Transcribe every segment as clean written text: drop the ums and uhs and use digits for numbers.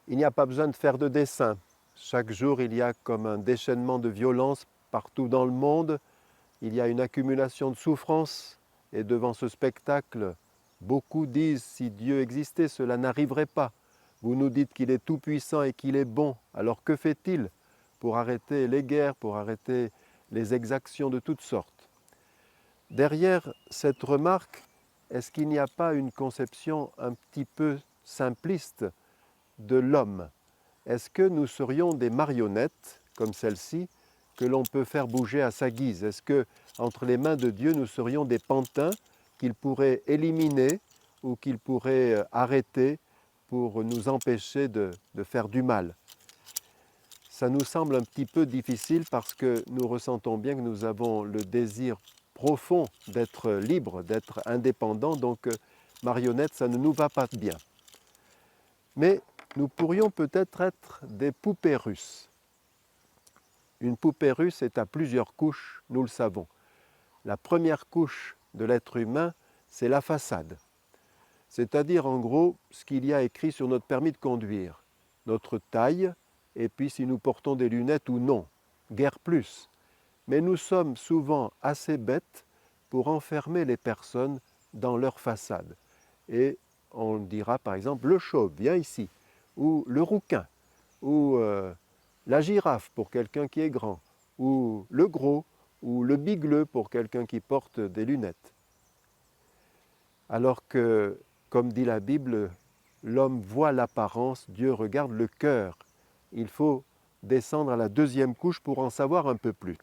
Il n'y a pas besoin de faire de dessin. Chaque jour, il y a comme un déchaînement de violence partout dans le monde. Il y a une accumulation de souffrance. Et devant ce spectacle, beaucoup disent, si Dieu existait, cela n'arriverait pas. Vous nous dites qu'il est tout-puissant et qu'il est bon. Alors que fait-il pour arrêter les guerres, pour arrêter les exactions de toutes sortes? Derrière cette remarque, est-ce qu'il n'y a pas une conception un petit peu simpliste de l'homme? Est-ce que nous serions des marionnettes, comme celle-ci, que l'on peut faire bouger à sa guise? Est-ce que, entre les mains de Dieu, nous serions des pantins qu'il pourrait éliminer ou qu'il pourrait arrêter pour nous empêcher de faire du mal? Ça nous semble un petit peu difficile parce que nous ressentons bien que nous avons le désir profond d'être libre, d'être indépendant, donc marionnette, ça ne nous va pas bien. Mais nous pourrions peut-être être des poupées russes. Une poupée russe est à plusieurs couches, nous le savons. La première couche de l'être humain, c'est la façade. C'est-à-dire en gros ce qu'il y a écrit sur notre permis de conduire, notre taille, et puis si nous portons des lunettes ou non, guère plus. Mais nous sommes souvent assez bêtes pour enfermer les personnes dans leur façade. Et on dira par exemple le chauve, viens ici, ou le rouquin, ou la girafe pour quelqu'un qui est grand, ou le gros, ou le bigleux pour quelqu'un qui porte des lunettes. Alors que, comme dit la Bible, l'homme voit l'apparence, Dieu regarde le cœur. Il faut descendre à la deuxième couche pour en savoir un peu plus.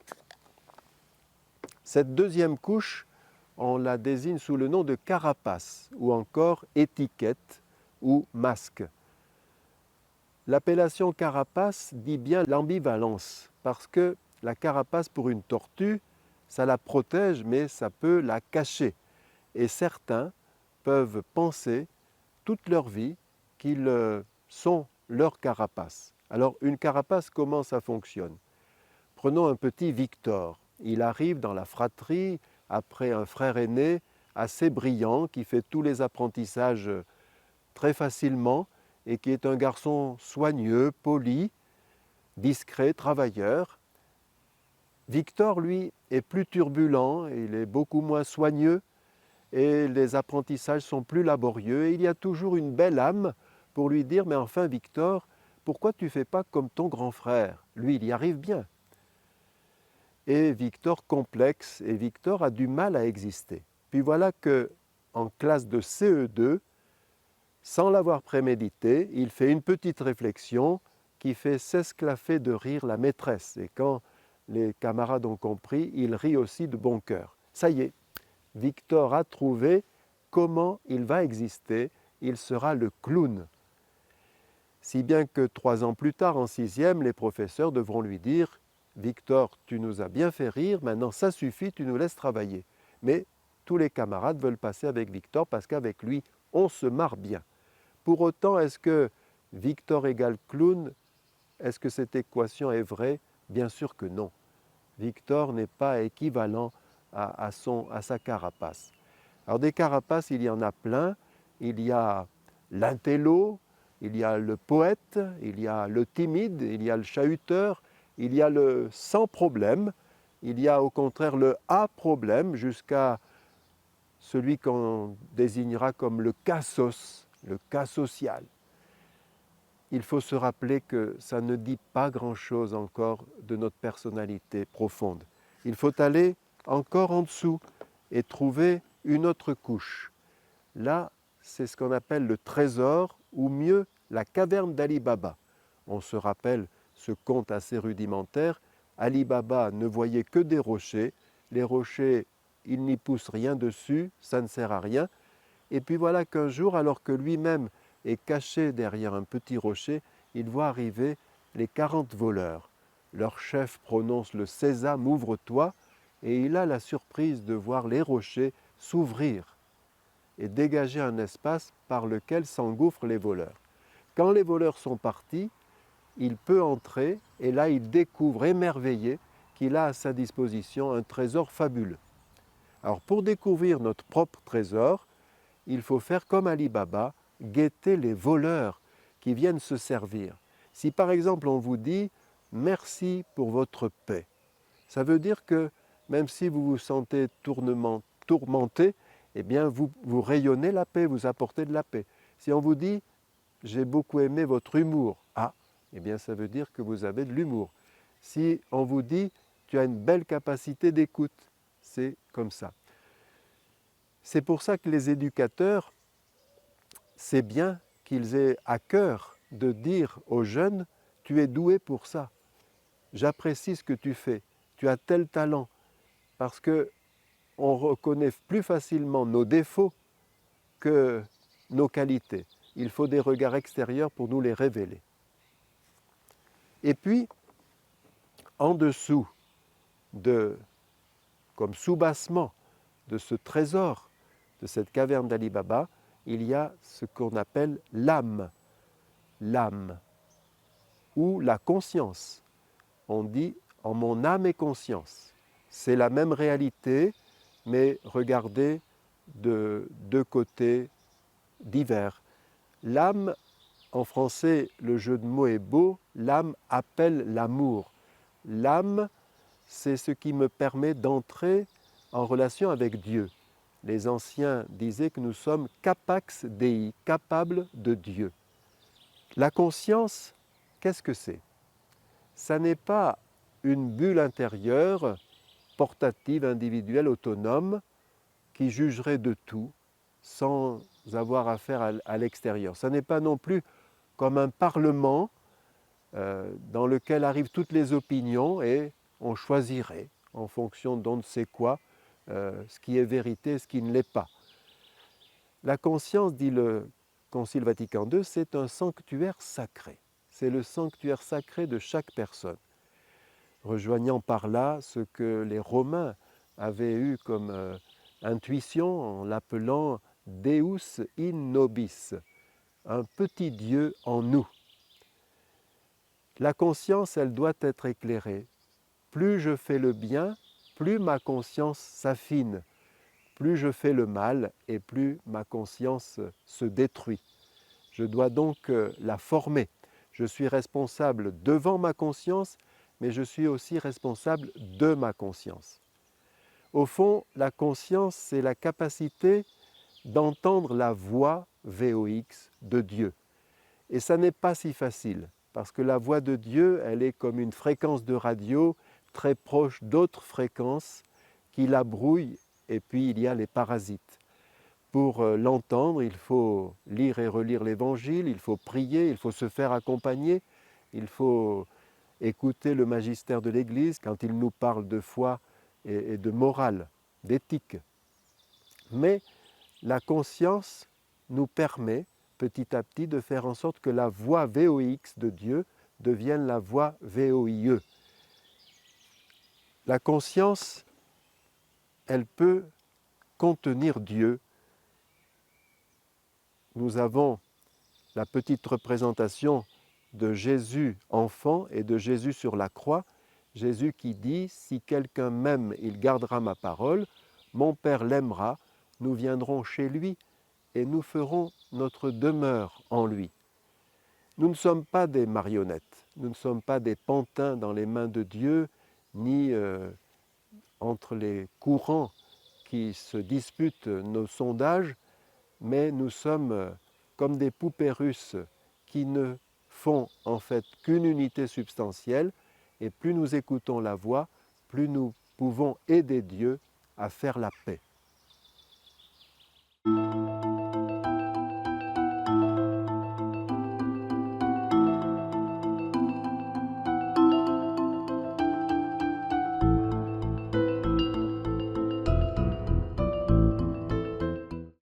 Cette deuxième couche, on la désigne sous le nom de carapace, ou encore étiquette, ou masque. L'appellation carapace dit bien l'ambivalence, parce que la carapace pour une tortue, ça la protège, mais ça peut la cacher. Et certains peuvent penser toute leur vie qu'ils sont leur carapace. Alors une carapace, comment ça fonctionne? Prenons un petit Victor. Il arrive dans la fratrie après un frère aîné assez brillant qui fait tous les apprentissages très facilement et qui est un garçon soigneux, poli, discret, travailleur. Victor, lui, est plus turbulent, il est beaucoup moins soigneux et les apprentissages sont plus laborieux. Et il y a toujours une belle âme pour lui dire « Mais enfin, Victor, pourquoi tu ne fais pas comme ton grand frère? Lui, il y arrive bien. » Et Victor complexe, et Victor a du mal à exister. Puis voilà qu'en classe de CE2, sans l'avoir prémédité, il fait une petite réflexion qui fait s'esclaffer de rire la maîtresse. Et quand les camarades ont compris, il rit aussi de bon cœur. Ça y est, Victor a trouvé comment il va exister, il sera le clown. Si bien que 3 ans plus tard, en 6e, les professeurs devront lui dire « Victor, tu nous as bien fait rire, maintenant ça suffit, tu nous laisses travailler. » Mais tous les camarades veulent passer avec Victor parce qu'avec lui, on se marre bien. Pour autant, est-ce que Victor égale clown, est-ce que cette équation est vraie? Bien sûr que non. Victor n'est pas équivalent à sa carapace. Alors des carapaces, il y en a plein. Il y a l'intello, il y a le poète, il y a le timide, il y a le chahuteur, il y a le sans problème, il y a au contraire le à problème, jusqu'à celui qu'on désignera comme le cassos, le cas social. Il faut se rappeler que ça ne dit pas grand-chose encore de notre personnalité profonde. Il faut aller encore en dessous et trouver une autre couche. Là, c'est ce qu'on appelle le trésor, ou mieux, la caverne d'Ali Baba. On se rappelle ce conte assez rudimentaire. Ali Baba ne voyait que des rochers. Les rochers, il n'y pousse rien dessus, ça ne sert à rien. Et puis voilà qu'un jour, alors que lui-même est caché derrière un petit rocher, il voit arriver les 40 voleurs. Leur chef prononce le sésame, ouvre-toi, et il a la surprise de voir les rochers s'ouvrir et dégager un espace par lequel s'engouffrent les voleurs. Quand les voleurs sont partis, il peut entrer et là il découvre, émerveillé, qu'il a à sa disposition un trésor fabuleux. Alors pour découvrir notre propre trésor, il faut faire comme Ali Baba, guetter les voleurs qui viennent se servir. Si par exemple on vous dit « merci pour votre paix », ça veut dire que même si vous vous sentez tourmenté, eh bien vous rayonnez la paix, vous apportez de la paix. Si on vous dit « j'ai beaucoup aimé votre humour », eh bien ça veut dire que vous avez de l'humour. Si on vous dit « tu as une belle capacité d'écoute », c'est comme ça. C'est pour ça que les éducateurs, c'est bien qu'ils aient à cœur de dire aux jeunes « tu es doué pour ça, j'apprécie ce que tu fais, tu as tel talent », parce qu'on reconnaît plus facilement nos défauts que nos qualités. Il faut des regards extérieurs pour nous les révéler. Et puis, en dessous, comme soubassement de ce trésor, de cette caverne d'Ali Baba, il y a ce qu'on appelle l'âme ou la conscience. On dit « en mon âme et conscience ». C'est la même réalité, mais regardez de deux côtés divers. L'âme, en français, le jeu de mots est beau, l'âme appelle l'amour. L'âme, c'est ce qui me permet d'entrer en relation avec Dieu. Les anciens disaient que nous sommes capax Dei, capables de Dieu. La conscience, qu'est-ce que c'est? Ça n'est pas une bulle intérieure, portative, individuelle, autonome, qui jugerait de tout sans avoir affaire à l'extérieur. Ça n'est pas non plus comme un parlement dans lequel arrivent toutes les opinions et on choisirait en fonction d'on ne sait quoi ce qui est vérité et ce qui ne l'est pas. La conscience, dit le Concile Vatican II, c'est un sanctuaire sacré. C'est le sanctuaire sacré de chaque personne, rejoignant par là ce que les Romains avaient eu comme intuition en l'appelant Deus in nobis, un petit Dieu en nous. La conscience, elle doit être éclairée. Plus je fais le bien, plus ma conscience s'affine. Plus je fais le mal et plus ma conscience se détruit. Je dois donc la former. Je suis responsable devant ma conscience, mais je suis aussi responsable de ma conscience. Au fond, la conscience, c'est la capacité d'entendre la voix VOX de Dieu. Et ça n'est pas si facile, parce que la voix de Dieu, elle est comme une fréquence de radio très proche d'autres fréquences qui la brouillent, et puis il y a les parasites. Pour l'entendre, il faut lire et relire l'Évangile, il faut prier, il faut se faire accompagner, il faut écouter le magistère de l'Église quand il nous parle de foi et de morale, d'éthique. Mais la conscience nous permet petit à petit de faire en sorte que la voix VOX de Dieu devienne la voix VOIE. La conscience, elle peut contenir Dieu. Nous avons la petite représentation de Jésus enfant et de Jésus sur la croix. Jésus qui dit « Si quelqu'un m'aime, il gardera ma parole. Mon Père l'aimera. Nous viendrons chez lui et nous ferons notre demeure en lui. » Nous ne sommes pas des marionnettes. Nous ne sommes pas des pantins dans les mains de Dieu, ni entre les courants qui se disputent nos sondages, mais nous sommes comme des poupées russes qui ne font en fait qu'une unité substantielle, et plus nous écoutons la voix, plus nous pouvons aider Dieu à faire la paix.